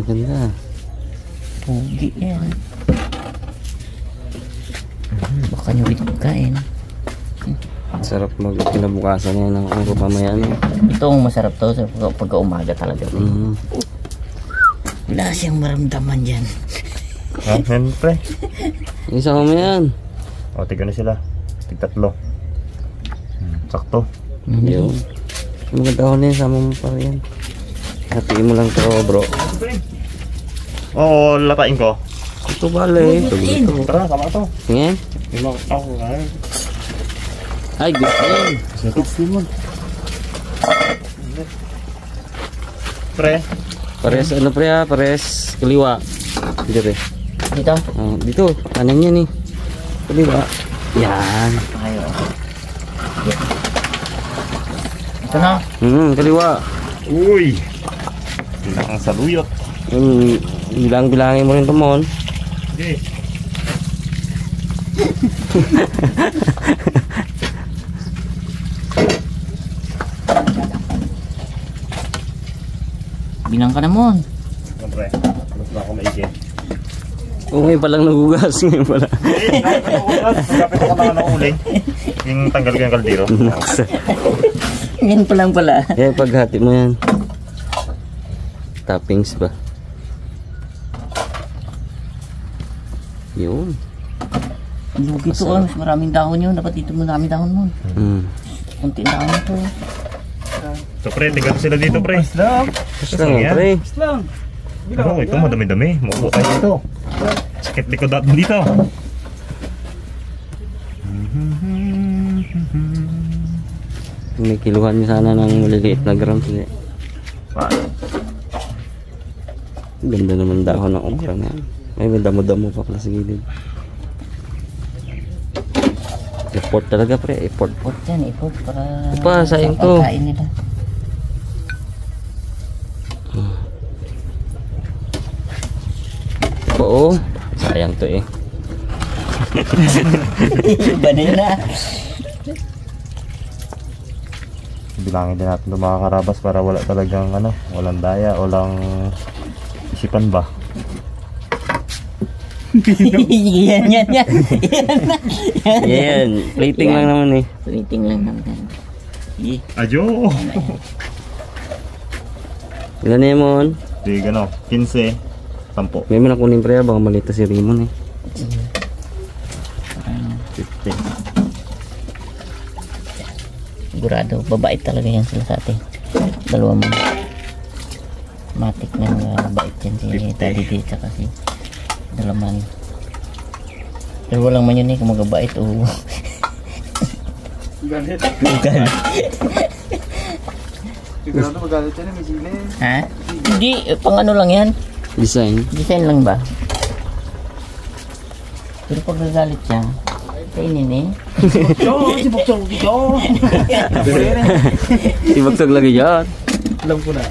Ganda. Pugi yan. Baka nyo rin pagkain. Sarap mag-kinabukasan yan ng angko pamaya, no? Itong masarap to pagka umaga talaga. Wala siyang maramdaman dyan. Yan, pre. Isa ko mo yan. O, tiga na sila. Tig-tatlo. Sakto. Yun. Maganda ko na yan, sama mo pa rin. Hatiin mo lang to, bro. Oo, latain ko. Ito bale. Tara, sama to. Tingin. Ay, gusto yan. Pre. Pares ano pre ha? Pares kaliwa. Dito pre. Dito? Dito. Kanan yan eh. Kaliwa. Yan. Ayo. Ito na. Kaliwa. Uy. Bilang ang saluyot. Bilang-bilangin mo rin ito, Mon. Okay. Bilang ka naman. Siyempre, mas na ako maigit. Oo, ngayon palang nagugas. Ngayon pala. Kapit ako na ng uling. Yung tanggal ko yung kaldero. Yan pa lang pala. Eh, paghati mo yan. Toppings ba? Yun. Lugi ito mas maraming dahon yun. Dapat dito mo maraming dahon mo. Kunti dahon ito. So pre, tiga sila dito pre. Lang, pre. Ano, ito madami-dami. Maupo tayo dito. Sakit likod natin dito. May kiluhan niyo sana ng maliliit na grams. Ganda naman dahon ng okra na yan. May damo-damo pa pala sa gilid. Effort talaga pre, effort. Ipot yan, ipot para Pa, sayang to. pagkain nila. Oo, sayang to eh. Iba na yun na. Bilangin din natin itong mga karabas para wala talagang ano, walang daya, walang isipan ba. Yan. Yan, plating lang naman eh. Plating lang naman. Adyo! Ilan na yun, Mon? Di gano, 15, 10, May manakunin pre, baka malita si Raymond eh. 50. Sigurado, babait talaga yan sila sa atin. Dalawa mo. Matik na mabait yan si Taddy D tsaka si Dalaman. Pero walang man yun eh, kung magabait o... Galit. Galit. Sigurado magalit yan, may sili. Ha? Hindi, pang ano lang yan. Design. Design lang ba? Pero pag nagalit siya, kainin eh. Si Bokchong, Ibagsag lagi dyan. Alam ko na.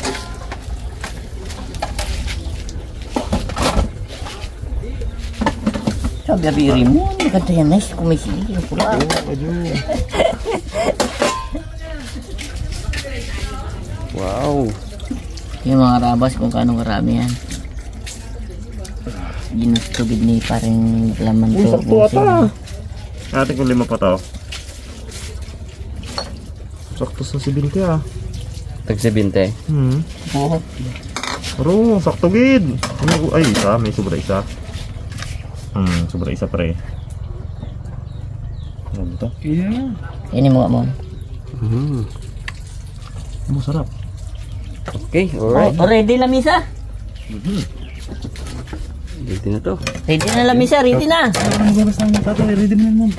Sabi abiri mo, maganda yan nice kung may sili. Pula. Wow. Yung mga rabas kung kaano karami yan. Ginustubid ni parang laman to. Sakto ata. Ate ko 5 pa to. Sakto sa 70 ah. Tag 70. Oo. Pero sakto gid. Ay, isa, may sobra isa. Sobra isa pre. Ano to? Yeah. Ini mo mo. Masarap. Okay, alright. Oh, ready na misa? Ready na to. Ready na la misa, ready na. Ready mo naman.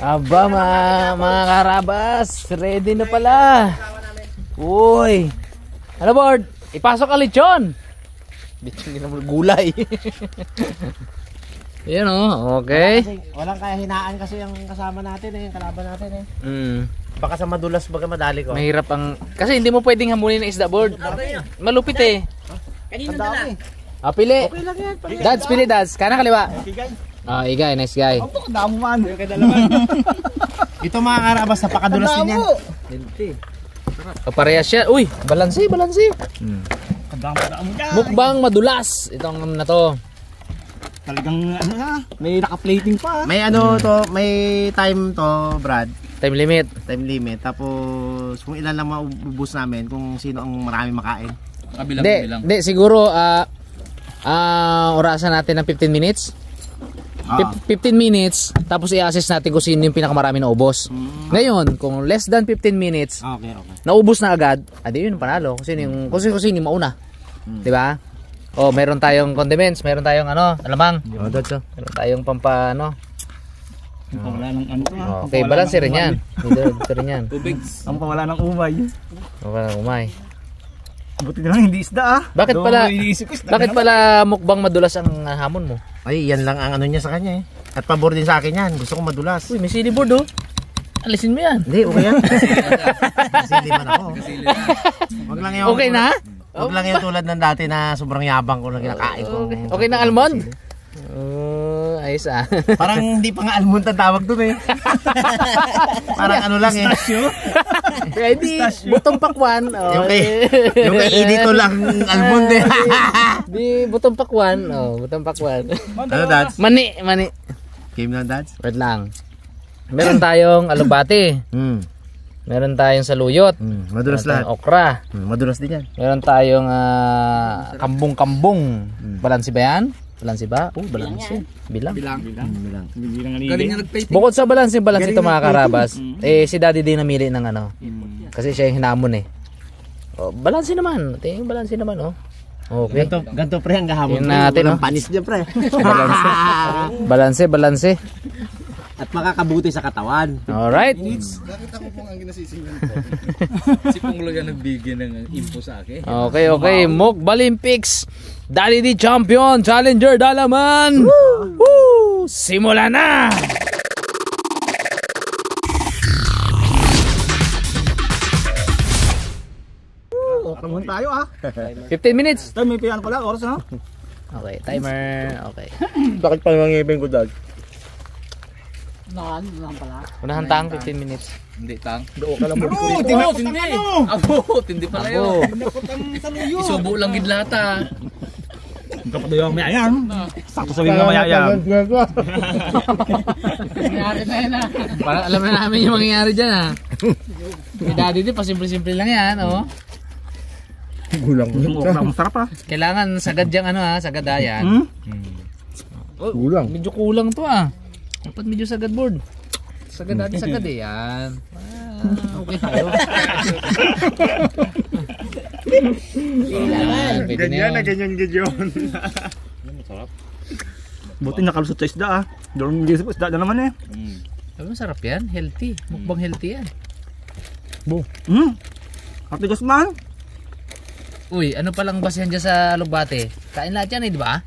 Aba mga karabas, ready na pala. Uy. Ano board? Ipasok ka lechon. Lechon din naman gulay. Yan o, okay. Walang kahinaan kasi yung kasama natin eh, yung kalaban natin eh. Baka sa madulas baga madali ko. Mahirap ang... Kasi hindi mo pwedeng hamunin ng isda board. Malupit eh. Kanina dala. Pili. Okay lang yan. Dads, pili dads. Kanan kaliwa. Igay, nice guy. Ang damo man. Ito mga karabas, napakadulas din yan. Parehas siya. Uy, balanse. Kadang-kadang mo dyan. Mukbang madulas. Itong na to. Talagang ano na, may naka-plating pa. May ano to, may time to, Brad. Time limit. Time limit. Tapos kung ilan lang maubos namin, kung sino ang marami makain. Hindi, siguro orasan natin ng 15 minutes. 15 minutes, tapos i-assess natin kung sino yung pinakamarami na ubos. Ngayon, kung less than 15 minutes, Okay. naubos na agad, adi yun panalo. Kung sino yung mauna. Di ba? Oh, meron tayong condiments, meron tayong alamang. Oh, meron tayong pampano. Wala ng ano to. Okay, balance rin yan. Dito rin yan. Ang pawala ng umay. Wala umay. Buti na lang hindi isda Bakit pala mukbang madulas ang hamon mo? Ay, yan lang ang ano niya sa kanya eh. At pabor din sa akin yan. Gusto ko madulas. Uy, may sillyboard oh. Alisin mo yan. Hindi, okay yan. Masili man ako. Wag lang yung, Okay na? Wag lang yung tulad ng dati na sobrang yabang ko na kinakain ko. Okay na almond? Ayos ah. Parang hindi pa nga almond ang tawag dun eh. Parang ano lang eh. Kaya hindi, butong pakwan. Yung kay Edito lang almond eh. Di, butong pakwan. Butong pakwan. Ano, Dads? Mani. Game lang, Dads? Wait lang. Meron tayong alubati. Meron tayong saluyot. Madulas Meron lahat. tayong okra. Madulas din yan. Meron tayong kambong-kambong. Balansi ba yan? Balansi ba? Balansi. Bilang. Galing na nagplay. Bukod sa balansi ito mga karabas, si Daddy din namili ng kasi siya yung hinamon eh. Balansi naman. Tingin balansi naman oh. Okay. Ganto pre ang gahamon. Yun natin, Walang panis dyan pre. Balansi. At makakabuti sa katawan. Alright. Nakita ko pong ang ginasisinan ko. Si Ponglo yan nagbigay ng info sa akin. Okay. Mukbang Olympics. Daddy D Champion Challenger Dalaman. Woo! Simula na. Kamuhan tayo 15 minutes. Tayo may piyan pala, oras na. Okay, timer. Okay. Bakit pa nangangipin ko, Dad? Unahan tang 15 minutes. Hindi tang. Doon ka lang mo. Tindi. Tindi pala yun. Isubo lang gid lata. Kapag yung mayayan. Sakto sabihin mo mayayan. Nangyari na yan ah. Para alam na namin yung mangyayari dyan ah. Si Daddy di, pasimple-simple lang yan oh. Gulang. Yung okra masarap ah. Kailangan sagad yung sagad yan. Gulang. Medyo kulang to ah. Dapat medyo sagad board. Sagad natin sagad eh yan. Okay tayo. Ganyan yun. Masarap. Buti nakalusot sa isda ah. Doon hindi sa isda na naman eh. Masarap yan, healthy. Mukbang healthy yan. Atigas man. Uy, ano palang basihan dyan sa Lugbate? Kain lahat yan eh, di ba?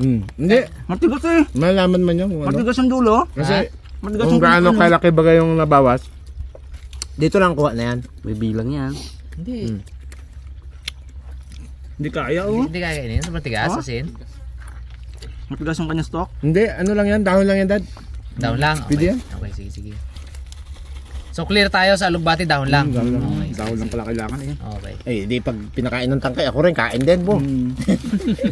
Hindi. Matigas eh. Malaman man yun kung ano. Matigas ang dulo. Kasi Matigas kung ang gaano dulo. kalaki bagay yung nabawas. Dito lang kuha na yan. May bilang yan. Hindi. Hindi kaya oh. Hindi kaya kainin. Sobrang tigas, asin. Matigas ang kanyang stock. Hindi, ano lang yan, dahon lang yan, Dad. Dahon lang. Pwede yan? Okay, sige. So clear tayo sa Lugbate, dahon lang. Dahon lang. Okay, Dahon lang pala kailangan eh. Okay. Eh, di pag pinakain ng tangkay, ako rin kain din po.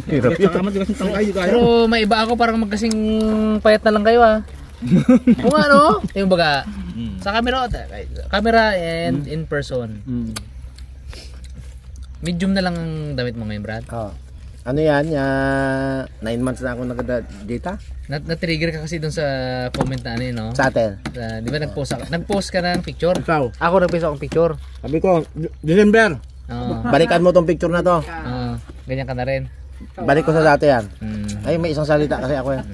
Hirap yun. Matigas ang tangkay, di kaya. Pero may iba ako parang magkasing payat na lang kayo ah. Kung ano, yung baga, sa camera and in person. Medium na lang ang damit mo ngayon, Brad. Ano yan? 9 months na ako nagda-data. Na-trigger ka kasi dun sa comment na ano yun, no? Sa atin. Di ba nag-post ka ng picture? Ikaw. Ako nag-post akong picture. Sabi ko, December. Balikan mo tong picture na to. Ganyan ka na rin. Balik ko sa dati yan. Ay, may isang salita kasi ako yan.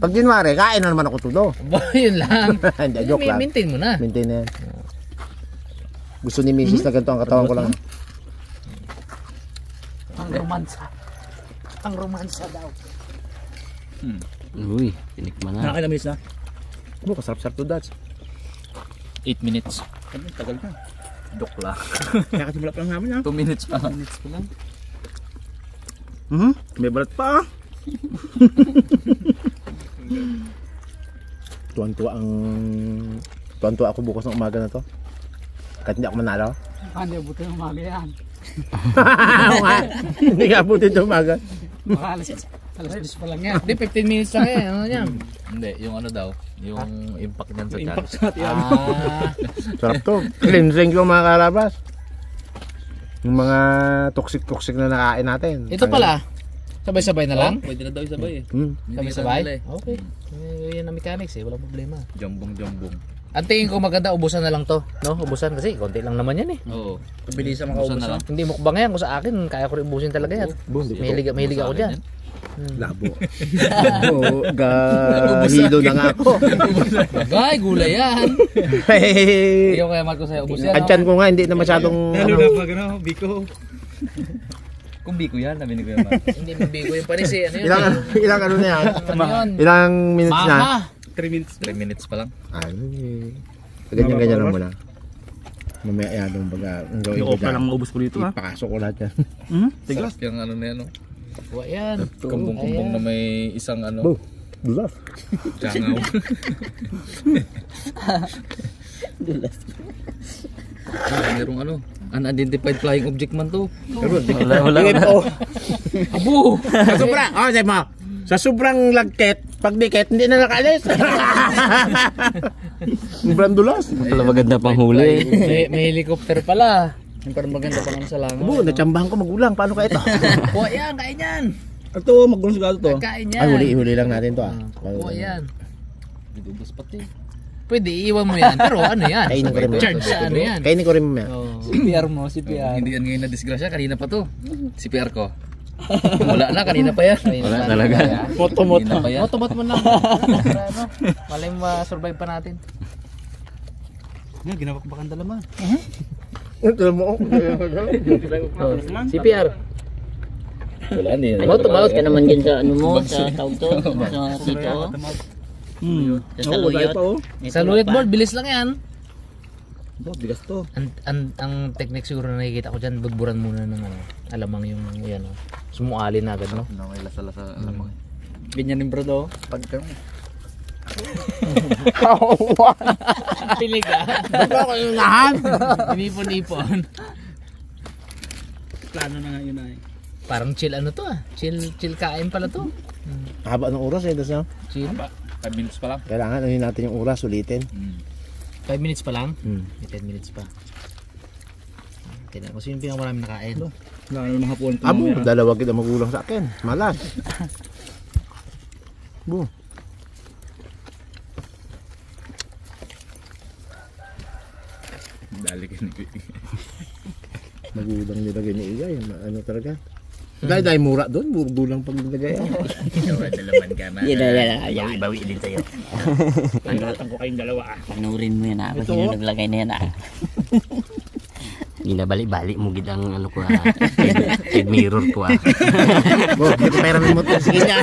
Pag January, kain na naman ako tudo. Yun lang. Hindi, joke lang. Maintain mo na. Maintain na yan. Gusto ni Mrs. na ganito ang katawan ko lang. Ang romansa daw. Uy, tinikman na. Nakakailan minutes na? Kasarap-sarap to, Dats. 8 minutes. Tagal na. Dok lang. Kaya kasimula pa lang namin ha. 2 minutes pa. May balat pa. Tuwan-tuwa ako bukas ng umaga na to. Kahit hindi ako manalo. Hindi abutin ng umaga yan. Oo nga. Hindi ka abutin ng umaga. Baka alas 10 pa lang yan. Hindi, 15 minutes lang eh. Ano yan? Hindi, yung ano daw, yung impact niyan sa chat. Sarap to. Cleansing yung mga karabas. Yung mga toxic na nakain natin. Ito pala. Sabay-sabay na lang? Pwede na daw isabay eh. Sabay-sabay? Okay. Yan ang mechanics eh. Walang problema. Jambong. Ang tingin ko maganda, ubusan na lang to. No? Ubusan kasi konti lang naman yan eh. Oo. Pabilisan Ubusan na lang. Hindi mukbang yan. Kung sa akin, kaya ko rin ubusin talaga yan. Mahilig ako dyan. Labo. Hilo na nga ako. Bagay, gulay yan. Hindi ko kaya Marco sa'yo ubus yan. Ang tiyan ko nga, hindi na masyadong... Biko. Kung biko yan, namin ni Kuya Mark. Hindi mabigo yung panis eh. Ano yun? Ilang ano na yan? Ano yun? Ilang minutes na? Mama! 3 minutes. 3 minutes pa lang. Ganyan lang muna. Mamaya yan yung baga. Yung okra lang maubos ko dito ha. Ipakasok ko lahat yan. Tiglas. Sarap yung ano na yan. Kuha yan. Kumbong-kumbong na may isang ano. Dulas. Tsangaw. Merong ano. Unidentified flying object man to. Wala. Abo! Sa sobrang, sabi mo, sa sobrang lagket, pag dikit, hindi na nakaalis. Sobrang dulas. Wala maganda pang huli. May helicopter pala. Yung parang maganda pa naman sa langaw. Abo, natsambahan ko magulang. Paano ka ito? Kuha yan, kain yan. Ito, magulong sigado to. Kain yan. Ay, huli lang natin to ah. Kuha yan. Ubus pati. Pwede, iwan mo yan. Pero ano yan? Kainin ko rin mo. Charge sa ano yan? Kainin ko rin mo yan. CPR mo, CPR. Hindi yan ngayon na disgrasya. Kanina pa to. Si PR ko. Wala na, kanina pa yan. Wala talaga. Moto-moto. Kanina pa yan. Motomot mo lang. Para ano, malay mo ma-survive pa natin. Ginabakbakan dalaman. Ito mo. CPR. Wala, hindi na. Motorbike ka naman dyan sa ano mo, sa tawag to, sa sito. Sa saluyot. Sa luyot board, bilis lang yan. Bigas to. Ang technique siguro na nakikita ko dyan, budburan muna ng ano, alamang yung yan o. Sumualin na agad, no? May lasa-lasa alamang. Ganyan yung bro do. Pagka Pilig ka. Ba't ako yung lahat? Inipon-ipon. plano na nga yun ay. Parang chill ano to ah. Chill kain pala to. Haba ng oras eh. Tas, Chill. 5 minutes pa lang. kailangan ano natin yung oras, ulitin. 5 minutes pa lang? May 10 minutes pa. Tignan ko sino yung pinakamarami nakain. Lalo ng hapon. Abo, dalawa kita magulang sa akin. Malas. Bu. Dali ka ni Magulang nilagay ni Igay. Ano talaga? Dahil mura doon, bulang pag nilagay. Dalaman ka na. Yan. Bawi din sa'yo. Panatang ko kayong dalawa ah. Panurin mo yan ako sino naglagay na yan ah. Ginabalik-balik mo gid ang ano ko side mirror ko Bo, dito pera ng motor. Sige na.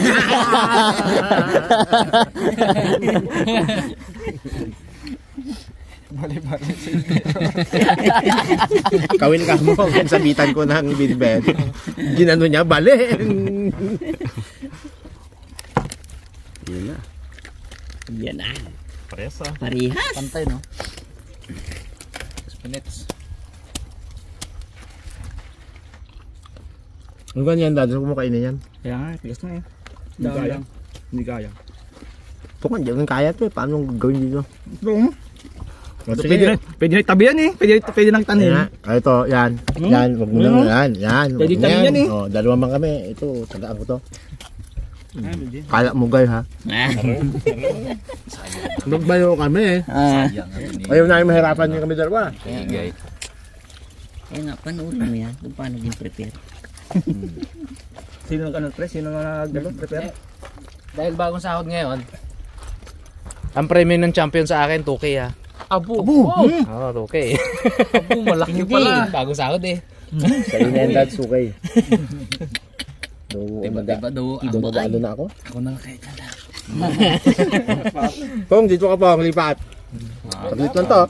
Kawin ka mo kung sabitan ko ng bidbed. Ginano niya, bali. Yun na. Yan ah. Presa. Parihas. Pantay no? 6 minutes. Ano ganyan dad? Kung mo kainin yan? Kaya nga, tigas na eh. Hindi kaya. Hindi kaya. Ito kan, hindi kaya to eh. Paano gawin dito? Pwede na itabi yan eh. Pwede na itanim. Ito, yan. Yan, wag mo lang. Yan. Pwede itabi yan eh. Oh, dalawa man kami. Ito, tagaan ko to. Kala mo guys ha. Magbayo kami eh. Ayaw na mahirapan niyo kami dalawa. Igay. Kaya nga, panurin mo yan kung paano din prepare. Sino nag-ano-press? Sino nag-prepare? Dahil bagong sahod ngayon, ang premium ng champion sa akin, 2K ha. Abo! Oo, 2K. Abo, malaki pala. Bagong sahod eh. Sa inyan dad, sukay. Diba daw ang Ano na ako? ako na kaya na. Pong, dito ka po, malipat. Saglit lang to.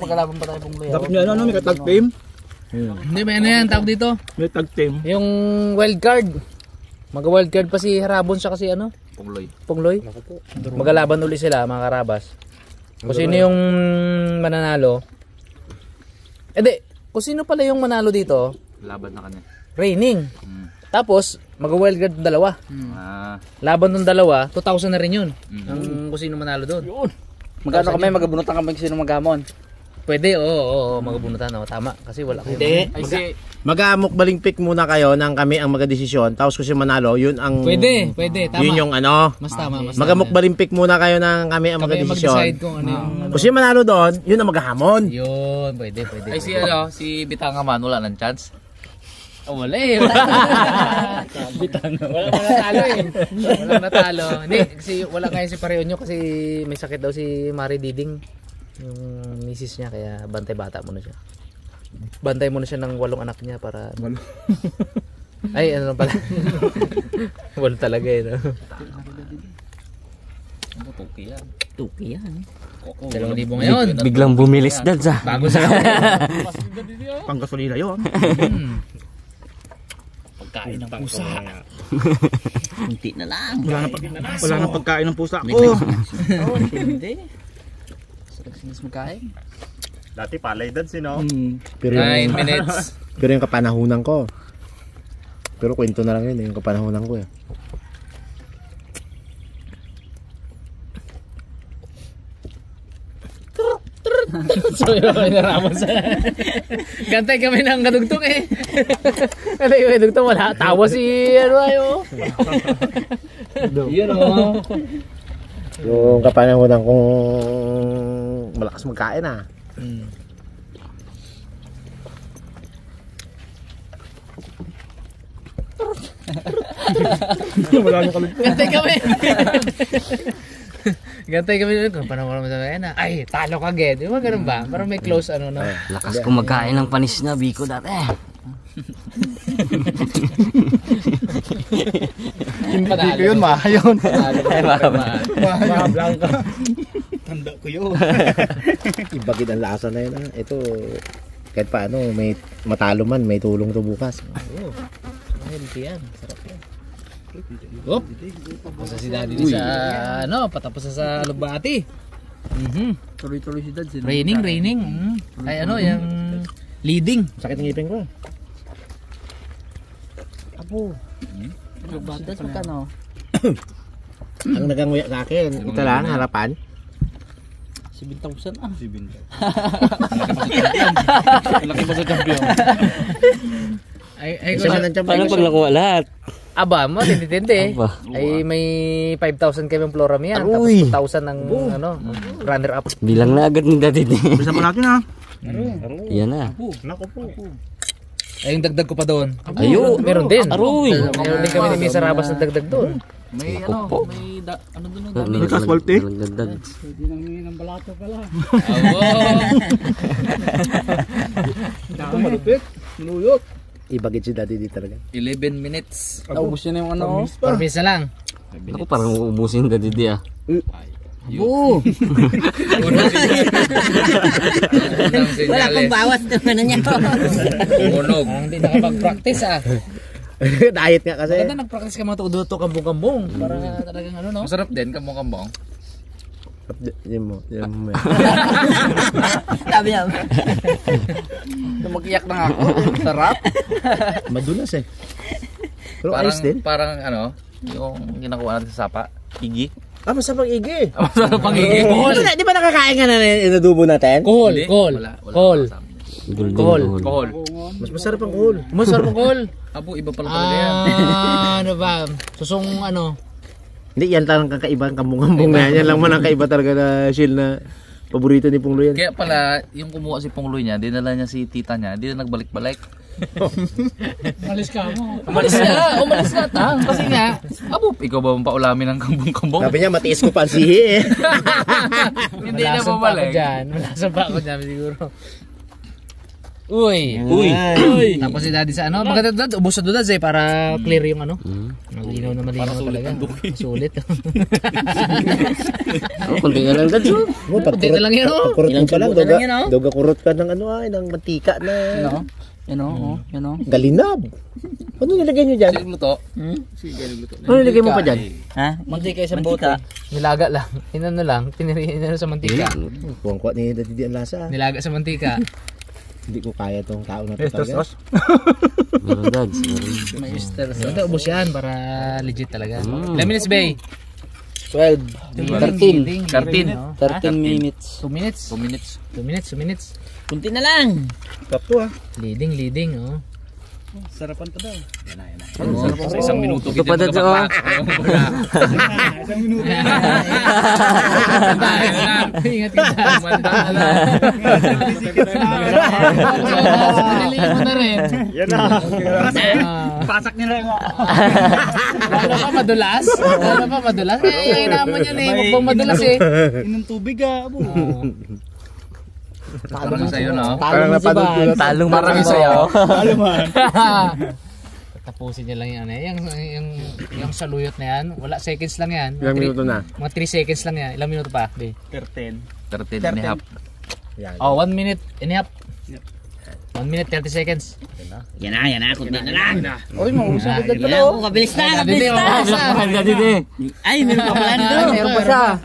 Magkalaban pa tayo pong layo. Dapat nga ano, may tag team. Hindi, may ano yan, tawag dito. May tag team. Yung wild card. Mag-wild card pa si Harabon siya kasi ano? Pungloy. Magalaban uli sila, mga karabas. Kung sino yung mananalo, Edi, kung sino pala yung manalo dito, Laban na kanya. raining. Tapos, mag-wild card yung dalawa. Laban ng dalawa, 2,000 na rin yun. Ang kung sino manalo doon. Magkano kami, magabunutan kami kasi ng magamon. Pwede, oo, magabunutan. Tama, kasi wala kayo. Hindi. Mag-aamok balimpik muna kayo nang kami ang magdesisyon. Tapos kung si manalo, yun ang... Pwede, tama. Yun yung ano. Mas tama, mas Mag-aamok balimpik muna kayo nang kami ang Kami magdesisyon. mag-decide kung ano yung... Kung si manalo doon, yun ang maghahamon. Yun, pwede. Ay si si Bitanga man wala ng chance. Oh, wala eh. Wala natalo eh. Walang natalo. Hindi, kasi wala ngayon si Pareonyo kasi may sakit daw si Mari Diding. Yung misis niya, kaya bantay bata muna siya. Bantay muna siya ng 8 anak niya para... Ay, ano pala. 8 talaga eh. No? Tuki yan. 2,000 ngayon. Biglang bumilis dad sa. Bago sa Panggasolina yun. Pagkain ng pusa. Kunti na lang. Wala na pagkain ng pusa ko. Hindi. Sarap sinis magkain. Dati palay dad sino. Pero 9 yung, minutes. pero yung kapanahunan ko. Pero kwento na lang yun, yung kapanahunan ko eh. So yun, naraman sa... Gantay kami ng kadugtong eh. Gantay kami ng kadugtong, wala. Tawa si... Ano ayo. Yun o. Yung kapanahunan kong malakas magkain ah. Gantay kami. Gantay kami kung paano mo naman sabihin na, ay, talo ka agad. Yung mga ganun ba? Parang may close ano na. Lakas ko magkain ng panis na biko dati. Hindi ko yun, mahayon. Mahablangka. Tanda ko yun. Ibagid ang lasa na yun ah. Ito, kahit paano, may matalo man, may tulong to bukas. Healthy yan. Sarap yan. Oop. Tapos si Daddy di sa, ano, patapos na sa Lubati. Tuloy-tuloy si Dad. Raining. Ay ano, yung leading. Sakit ng ngipin ko. Si Dad, magkano? Ang naganguya sa akin, ito lang, harapan. 7,000 ah. Laki ba sa champion? Ay, Isa man ang Paano pag nakuha lahat? aba mo, tindi-tindi. Aba. Ay may 5,000 kami ang flora yan. Tapos Uy. 2,000 ng ano, runner up. Bilang na agad ni Daddy. Bisa pa natin ha. Yan na. Nako po. Ay yung dagdag ko pa doon. Ayo. Meron din. Aroy. Meron din kami ni Misa Rabas na dagdag doon. May Naku po. may ano doon May casualty? Dagdag. Hindi nang hingi ng balato pala. Ito malupit. Nuyot. Ibagid si Daddy di talaga. 11 minutes. Ubus niya na yung ano. Permisa lang. Ako parang uubusin Daddy di ah. Wala pang bawas naman na niya. Tumunog. Parang hindi nakapag-practice ah. Diet nga kasi. Maganda nag-practice ka mga tuduto kambong-kambong. Para talagang ano no. Masarap din kambong-kambong. Yan mo. Sabi niya. Mag-iyak na ako. Sarap. Madulas eh. Pero Parang, ayos din. parang ano, yung ginakuha natin sa sapa. Igi. Ah, masarap igi. Masarap pang igi. Di ba nakakain ka na inadubo natin? Kohol, Hindi, kohol. wala Kohol. sa amin. Kohol. Kohol. Mas masarap ang kohol. Masarap ang kohol. Abo, iba pala talaga yan. Ano ba? Susong ano. Hindi, yan lang ang kakaibang kambong-kambong na yan. Yan lang man ang kaiba talaga na shield na paborito ni Punglo yan. Kaya pala, yung kumuha si Pongloy niya, dinala niya si tita niya, hindi na nagbalik-balik. Malis ka mo. Umalis na ta. Kasi nga, abo, ikaw ba paulamin ng kambong-kambong? Sabi niya, matiis ko pa ang sihi eh. Hindi na Malasan pa ako bumalik. dyan. Malasan pa ako dyan siguro. Uy. Tapos si Daddy sa ano, maganda dad, ubos sa dudad eh para clear yung ano. Malinaw na malinaw talaga. Sulit. Kunti na lang Daddy. Kunti na lang yun, oh. Pagkurot mo pa lang, subo na lang yan, oh. doga kurot ka ng ano ay, ng mantika na Yan o. Yan o. galinab. Ano nilagay niyo dyan? Sige luto. Ano nilagay mo pa dyan? Ha? Mantika isang bote. Nilaga lang. Inano lang, tinirihin sa mantika. Buwang kwa ni Daddy ang lasa. Nilaga sa mantika. Hindi ko kaya tong tao na to Yes, talaga. tos. Meron dads. Meron. May Easter Ito, ubos yan para legit talaga. Ilang minutes, Bay? 12. 13. 13 minutes. 2 minutes. 2 minutes. 2 minutes, 2 minutes. Kunti na lang. Top to ah. Leading, oh. Sarapan pa daw. Sa isang minuto Ito pa dads oh. Isang minuto. Ingat ka dyan. Manda na lang. Naliliin mo na rin. Yan na. Pasak nila yung Lalo pa madulas? Lalo pa madulas? Eh, naman yan eh. Huwag bang madulas eh. Inom tubig ah. Parang sa'yo, no? Parang napanood ko na. Talong Parang mo sa'yo. Ano man? Tapusin niya lang yan eh. Yung saluyot na yan, wala seconds lang yan. Ilang minuto na? Mga 3 seconds lang yan. Ilang minuto pa? Be? 13. 13 and a half. Oh, 1 minute and a half. 1 minute 30 seconds. Yan na. Kunti na lang. Uy, mausap agad pala. Yan, kabilis na. Ay, meron pa pala nito. Meron pa siya.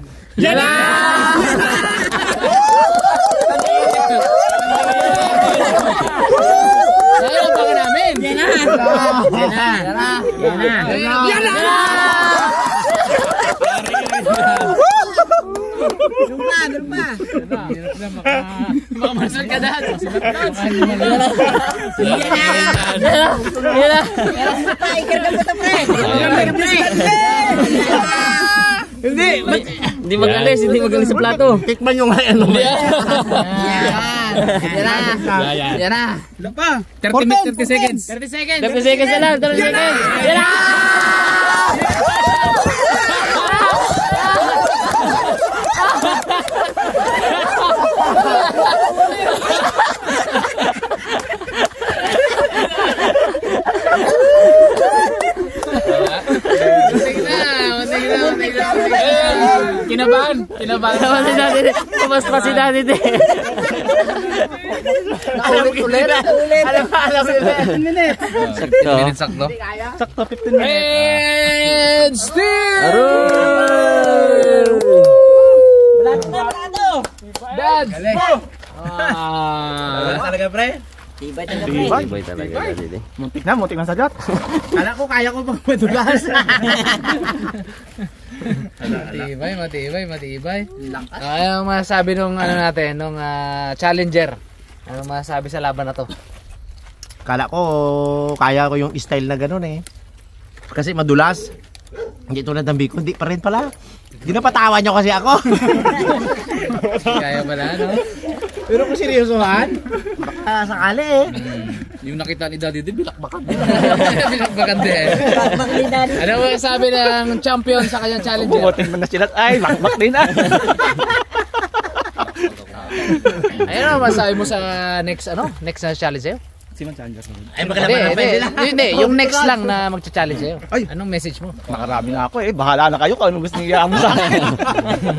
Ayaw pa ka namin. Yan na. Makamasal ka dahil. Hindi magalis sa plato. Tikman yung nga ano. Yan na. Wala pa. 30 minutes, 30 seconds. 30 seconds. 30 seconds na lang. 30 seconds. Yan na! Kinabahan. Pumas pa si Daddy din. Ulit. Alam minutes. 15 minutes sakto. Sakto 15 minutes. And still. Dad. Talaga pre. Tibay talaga. Boy talaga Daddy din. Muntik na sagat. Kala ko kaya ko pang madulas. Matibay. Ano masasabi nung natin, nung challenger? Ano masasabi sa laban na to? Kala ko kaya ko yung style na gano'n eh. Kasi madulas. Hindi tulad ng Bicol, hindi pa rin pala. Ginapatawa nyo kasi ako. Kaya pala, no? Pero kung seryosohan, baka sakali eh. Yung nakita ni Daddy din, bilakbakan. Binagbagan din. Ano masasabi ng champion sa kanyang challenger? Bumotin mo na sila. Ay, bakbak din ah. Ayun ano masasabi mo sa next na challenge sa'yo? Ay, baka naman Hindi, yung next lang na magcha-challenge sa'yo. Anong message mo? Nakarami na ako eh. Bahala na kayo kung anong gusto niyo mo sa akin.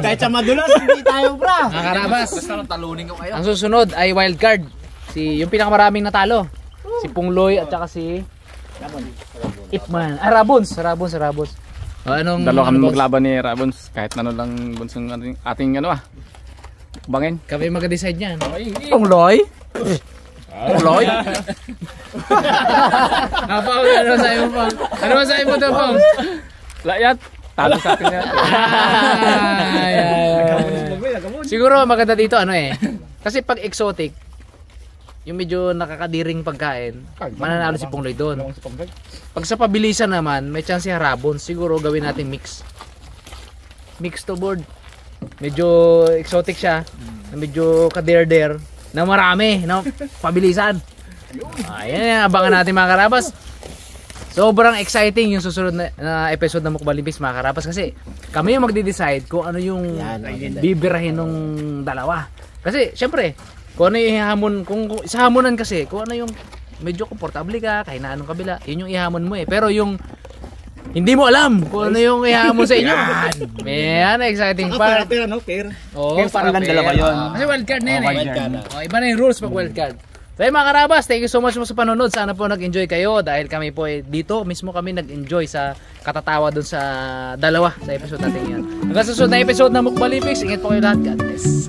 Kahit sa madulas, hindi tayo bra. Mga karabas, Basta nang talunin ko kayo. ang susunod ay wild card. Yung pinakamaraming natalo. Si Pungloy at saka si Ipman. Rabons. Anong Dalawa kami boss? maglaban ni Rabons. Kahit ano lang bunsong ating ano bangin. Kami mag-decide niyan. Pungloy? Pungloy? Ano masabi mo, Pong? Ano masabi mo doon, Pong? Layat. Talo sa atin yan. Siguro maganda dito kasi pag exotic, yung medyo nakakadiring pagkain, mananalo si Pungloy doon. Pag sa pabilisan naman, may chance si Harabon. Siguro gawin natin mix to board. Medyo exotic siya, na medyo kader-der, na marami, na pabilisan. Ayan, abangan natin mga karabas. Sobrang exciting yung susunod na episode ng Mukbang Olympics mga karabas, kasi kami yung magde-decide kung ano yung bibirahin ng dalawa. Kasi syempre, kung ano yung ihamon, kung sa hamonan kasi, kung ano yung medyo komportable ka, kahinaan ng kabila, yun yung ihamon mo eh. Pero yung hindi mo alam kung ano yung ihamon sa inyo. Man, exciting pa. Pair. Oo, parang dalawa yun. Kasi wildcard na yan iba na yung rules pag wildcard. So mga karabas, thank you so much sa panonood. Sana po nag-enjoy kayo dahil kami po dito mismo kami nag-enjoy sa katatawa dun sa dalawa sa episode natin yan. Hanggang sa susunod na episode ng Mukbang Olympics, ingat po kayo lahat. God bless.